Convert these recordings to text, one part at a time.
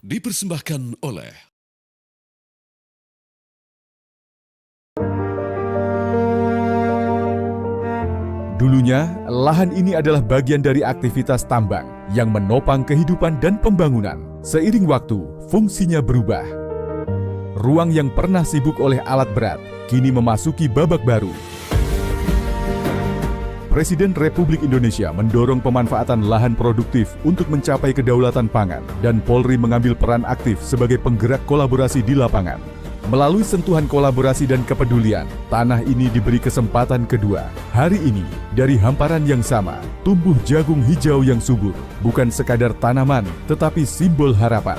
Dipersembahkan oleh Dulunya, lahan ini adalah bagian dari aktivitas tambang yang menopang kehidupan dan pembangunan. Seiring waktu, fungsinya berubah. Ruang yang pernah sibuk oleh alat berat, kini memasuki babak baru. Presiden Republik Indonesia mendorong pemanfaatan lahan produktif untuk mencapai kedaulatan pangan, dan Polri mengambil peran aktif sebagai penggerak kolaborasi di lapangan. Melalui sentuhan kolaborasi dan kepedulian, tanah ini diberi kesempatan kedua. Hari ini, dari hamparan yang sama, tumbuh jagung hijau yang subur, bukan sekadar tanaman, tetapi simbol harapan.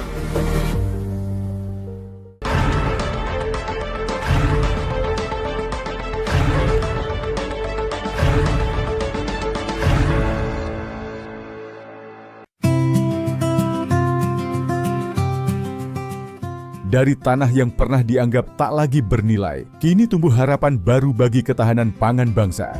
Dari tanah yang pernah dianggap tak lagi bernilai, kini tumbuh harapan baru bagi ketahanan pangan bangsa.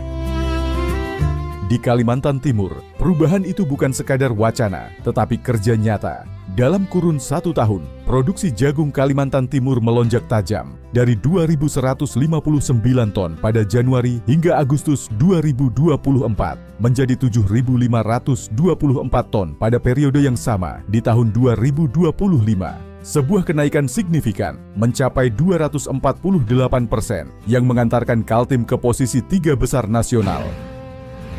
Di Kalimantan Timur, perubahan itu bukan sekadar wacana, tetapi kerja nyata. Dalam kurun 1 tahun, produksi jagung Kalimantan Timur melonjak tajam dari 2.159 ton pada Januari hingga Agustus 2024 menjadi 7.524 ton pada periode yang sama di tahun 2025. Sebuah kenaikan signifikan mencapai 248% yang mengantarkan Kaltim ke posisi 3 besar nasional.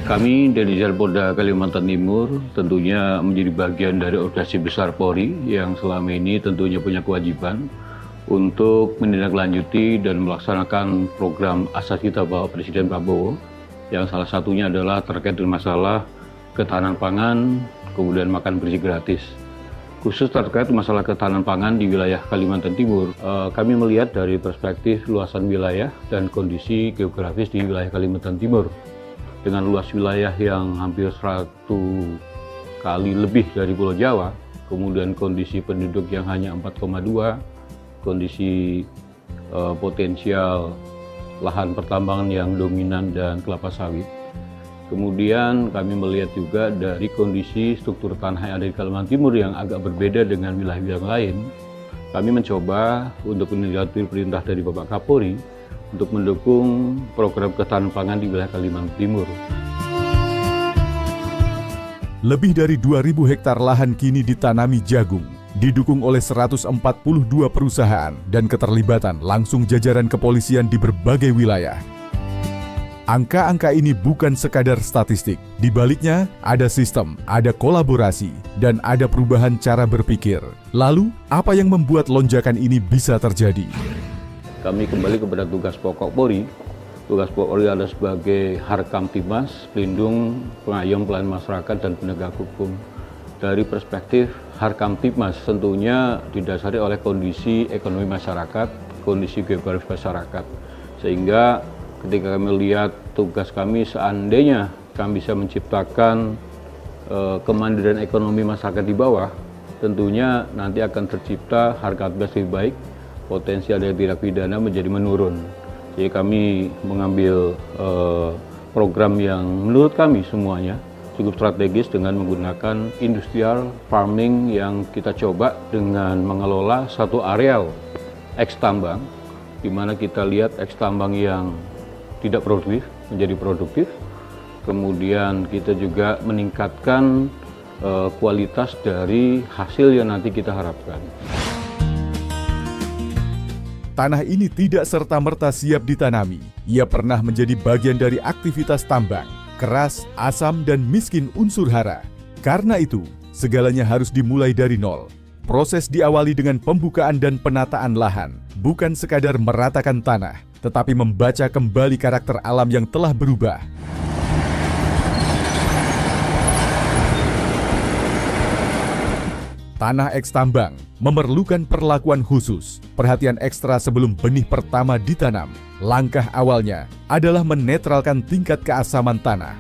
Kami dari Polda Kalimantan Timur tentunya menjadi bagian dari organisasi besar Polri yang selama ini tentunya punya kewajiban untuk menindaklanjuti dan melaksanakan program asas kita Bapak Presiden Prabowo, yang salah satunya adalah terkait dengan masalah ketahanan pangan, kemudian makan bersih gratis. Khusus terkait masalah ketahanan pangan di wilayah Kalimantan Timur, kami melihat dari perspektif luasan wilayah dan kondisi geografis di wilayah Kalimantan Timur. Dengan luas wilayah yang hampir 100 kali lebih dari Pulau Jawa, kemudian kondisi penduduk yang hanya 4,2, kondisi potensial lahan pertambangan yang dominan dan kelapa sawit. Kemudian kami melihat juga dari kondisi struktur tanah yang ada di Kalimantan Timur yang agak berbeda dengan wilayah-wilayah lain. Kami mencoba untuk menindaklanjuti perintah dari Bapak Kapolri untuk mendukung program ketahanan pangan di wilayah Kalimantan Timur. Lebih dari 2.000 hektar lahan kini ditanami jagung, didukung oleh 142 perusahaan dan keterlibatan langsung jajaran kepolisian di berbagai wilayah. Angka-angka ini bukan sekadar statistik. Di baliknya ada sistem, ada kolaborasi, dan ada perubahan cara berpikir. Lalu, apa yang membuat lonjakan ini bisa terjadi? Kami kembali kepada tugas pokok Polri. Tugas pokok Polri adalah sebagai Harkamtibmas, pelindung, pengayom, pelayan masyarakat, dan penegak hukum. Dari perspektif Harkamtibmas tentunya didasari oleh kondisi ekonomi masyarakat, kondisi geografis masyarakat. Sehingga ketika kami lihat tugas kami, seandainya kami bisa menciptakan kemandirian ekonomi masyarakat di bawah, tentunya nanti akan tercipta Harkamtibmas lebih baik, potensi ada tindak pidana menjadi menurun. Jadi kami mengambil program yang menurut kami semuanya cukup strategis dengan menggunakan industrial farming yang kita coba dengan mengelola satu areal eks tambang, di mana kita lihat eks tambang yang tidak produktif menjadi produktif. Kemudian kita juga meningkatkan kualitas dari hasil yang nanti kita harapkan. Tanah ini tidak serta-merta siap ditanami. Ia pernah menjadi bagian dari aktivitas tambang, keras, asam, dan miskin unsur hara. Karena itu, segalanya harus dimulai dari nol. Proses diawali dengan pembukaan dan penataan lahan, bukan sekadar meratakan tanah, tetapi membaca kembali karakter alam yang telah berubah. Tanah eks tambang memerlukan perlakuan khusus, perhatian ekstra sebelum benih pertama ditanam. Langkah awalnya adalah menetralkan tingkat keasaman tanah.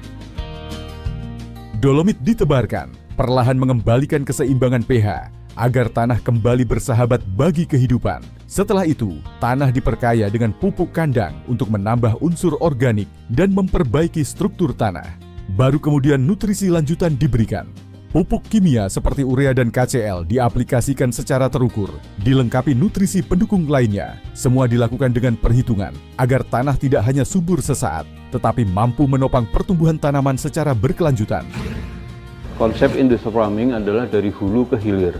Dolomit ditebarkan, perlahan mengembalikan keseimbangan pH, agar tanah kembali bersahabat bagi kehidupan. Setelah itu, tanah diperkaya dengan pupuk kandang untuk menambah unsur organik dan memperbaiki struktur tanah. Baru kemudian nutrisi lanjutan diberikan. Pupuk kimia seperti urea dan KCl diaplikasikan secara terukur, dilengkapi nutrisi pendukung lainnya. Semua dilakukan dengan perhitungan agar tanah tidak hanya subur sesaat, tetapi mampu menopang pertumbuhan tanaman secara berkelanjutan. Konsep industrial farming adalah dari hulu ke hilir.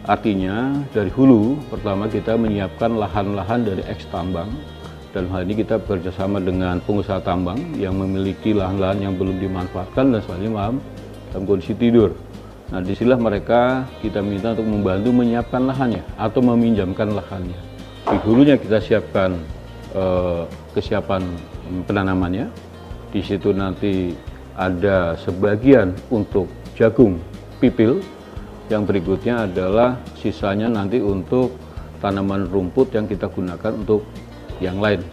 Artinya dari hulu, pertama kita menyiapkan lahan-lahan dari eks-tambang. Dalam hal ini kita bekerjasama dengan pengusaha tambang yang memiliki lahan-lahan yang belum dimanfaatkan dan selanjutnya dalam kondisi tidur. Nah, disinilah mereka kita minta untuk membantu menyiapkan lahannya atau meminjamkan lahannya. Di hulunya kita siapkan kesiapan penanamannya. Di situ nanti ada sebagian untuk jagung pipil. Yang berikutnya adalah sisanya nanti untuk tanaman rumput yang kita gunakan untuk yang lain.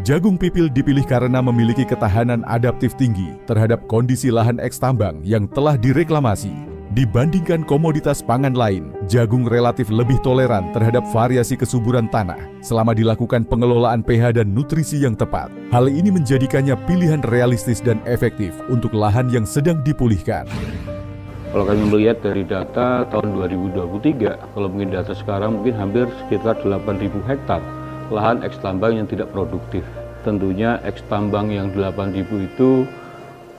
Jagung pipil dipilih karena memiliki ketahanan adaptif tinggi terhadap kondisi lahan eks-tambang yang telah direklamasi. Dibandingkan komoditas pangan lain, jagung relatif lebih toleran terhadap variasi kesuburan tanah selama dilakukan pengelolaan pH dan nutrisi yang tepat. Hal ini menjadikannya pilihan realistis dan efektif untuk lahan yang sedang dipulihkan. Kalau kami melihat dari data tahun 2023, kalau mungkin data sekarang mungkin hampir sekitar 8.000 hektar lahan eks-tambang yang tidak produktif. Tentunya eks-tambang yang 8.000 itu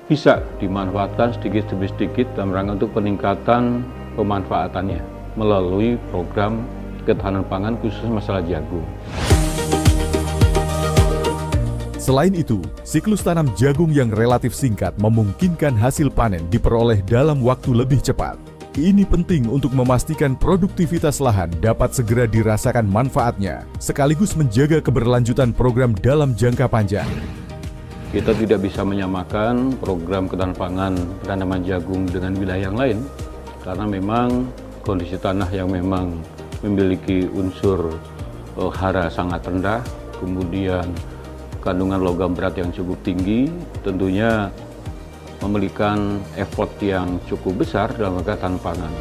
bisa dimanfaatkan sedikit demi sedikit dalam rangka untuk peningkatan pemanfaatannya melalui program ketahanan pangan khusus masalah jagung. Selain itu, siklus tanam jagung yang relatif singkat memungkinkan hasil panen diperoleh dalam waktu lebih cepat. Ini penting untuk memastikan produktivitas lahan dapat segera dirasakan manfaatnya, sekaligus menjaga keberlanjutan program dalam jangka panjang. Kita tidak bisa menyamakan program ketahanan pangan penanaman jagung dengan wilayah yang lain, karena memang kondisi tanah yang memang memiliki unsur hara sangat rendah, kemudian kandungan logam berat yang cukup tinggi, tentunya memberikan effort yang cukup besar dalam ketahanan pangan.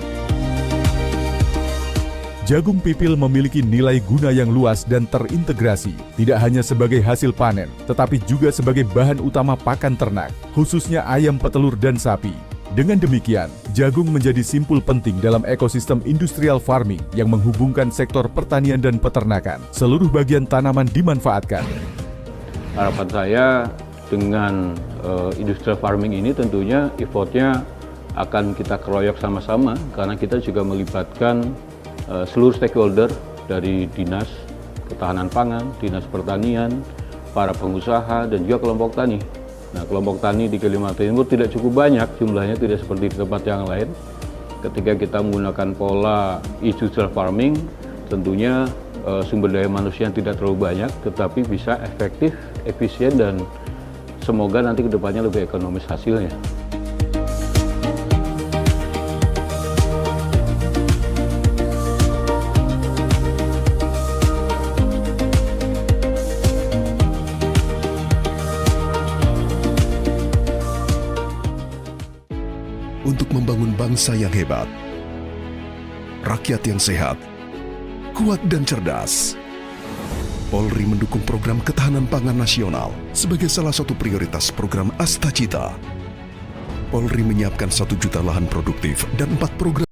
Jagung pipil memiliki nilai guna yang luas dan terintegrasi, tidak hanya sebagai hasil panen, tetapi juga sebagai bahan utama pakan ternak, khususnya ayam petelur dan sapi. Dengan demikian, jagung menjadi simpul penting dalam ekosistem industrial farming yang menghubungkan sektor pertanian dan peternakan. Seluruh bagian tanaman dimanfaatkan. Harapan saya dengan industrial farming ini tentunya effortnya akan kita keroyok sama-sama, karena kita juga melibatkan seluruh stakeholder dari Dinas Ketahanan Pangan, Dinas Pertanian, para pengusaha, dan juga kelompok tani. Nah, kelompok tani di Kalimantan Timur tidak cukup banyak, jumlahnya tidak seperti di tempat yang lain. Ketika kita menggunakan pola industrial farming, tentunya sumber daya manusia yang tidak terlalu banyak, tetapi bisa efektif, efisien, dan semoga nanti kedepannya lebih ekonomis hasilnya. Untuk membangun bangsa yang hebat, rakyat yang sehat, kuat dan cerdas, Polri mendukung program ketahanan pangan nasional sebagai salah satu prioritas program Astacita. Polri menyiapkan 1 juta lahan produktif dan 4 program